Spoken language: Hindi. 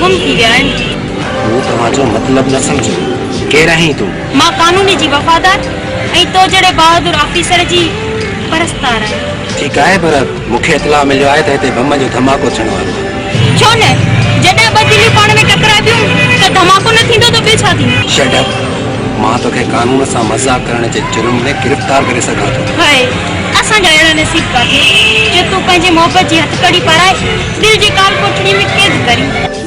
गुम थी विया आहिनि। तूं तव्हांजो मतलब न समझो। केरु आहीं तूं? मां कानून जी वफ़ादार ऐं तो जहिड़े बहादुर ऑफिसर जी परस्तार आहियां। ठीकु आहे, पर मूंखे इतला मिलियो आहे त हिते बम जो धमाको थियण वारो आहे। छो न? जॾहिं ॿ दिलियूं पाण में टकराबियूं त धमाको न थींदो त ॿियो छा थींदो? Shut up. मां तोखे कानून सां मज़ाक करण जे जुर्म में गिरफ़्तार करे सघां थो। हाय, असांजा अहिड़ा नसीब काथे जो तूं पंहिंजे मोहबत जी हथकड़ी पाराए दिलि जी काल कोठड़ी में कैद करी।